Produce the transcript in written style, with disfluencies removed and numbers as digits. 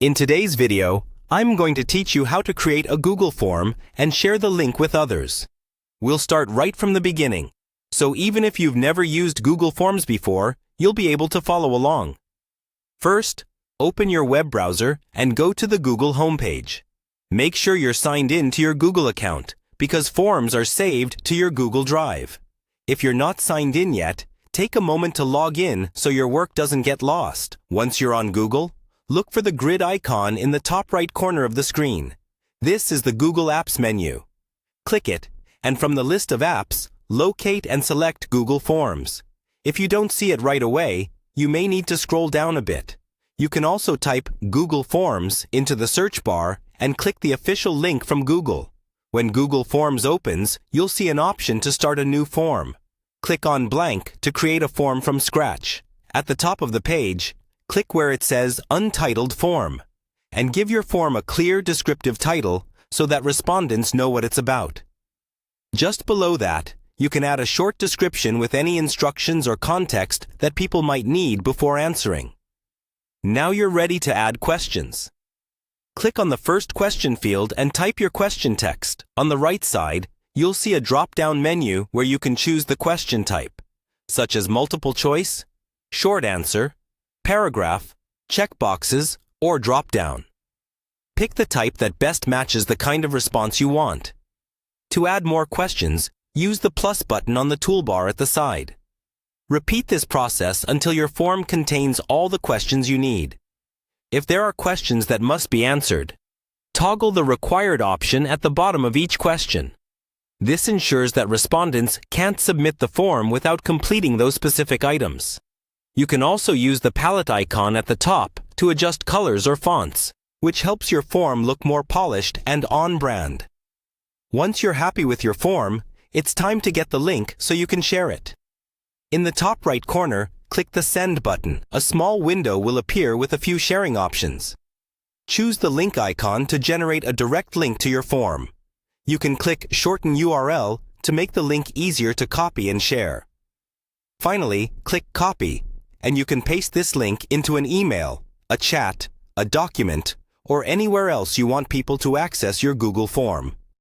In today's video, I'm going to teach you how to create a Google form and share the link with others. We'll start right from the beginning, so even if you've never used Google Forms before, you'll be able to follow along. First, open your web browser and go to the Google homepage. Make sure you're signed in to your Google account, because forms are saved to your Google Drive. If you're not signed in yet, take a moment to log in so your work doesn't get lost. Once you're on Google, look for the grid icon in the top right corner of the screen. This is the Google Apps menu. Click it, and from the list of apps, locate and select Google Forms. If you don't see it right away, you may need to scroll down a bit. You can also type Google Forms into the search bar and click the official link from Google. When Google Forms opens, you'll see an option to start a new form. Click on Blank to create a form from scratch. At the top of the page, click where it says Untitled Form, and give your form a clear, descriptive title so that respondents know what it's about. Just below that, you can add a short description with any instructions or context that people might need before answering. Now you're ready to add questions. Click on the first question field and type your question text. On the right side, you'll see a drop-down menu where you can choose the question type, such as multiple choice, short answer, paragraph, checkboxes, or drop-down. Pick the type that best matches the kind of response you want. To add more questions, use the plus button on the toolbar at the side. Repeat this process until your form contains all the questions you need. If there are questions that must be answered, toggle the required option at the bottom of each question. This ensures that respondents can't submit the form without completing those specific items. You can also use the palette icon at the top to adjust colors or fonts, which helps your form look more polished and on-brand. Once you're happy with your form, it's time to get the link so you can share it. In the top right corner, click the Send button. A small window will appear with a few sharing options. Choose the link icon to generate a direct link to your form. You can click Shorten URL to make the link easier to copy and share. Finally, click Copy, and you can paste this link into an email, a chat, a document, or anywhere else you want people to access your Google form.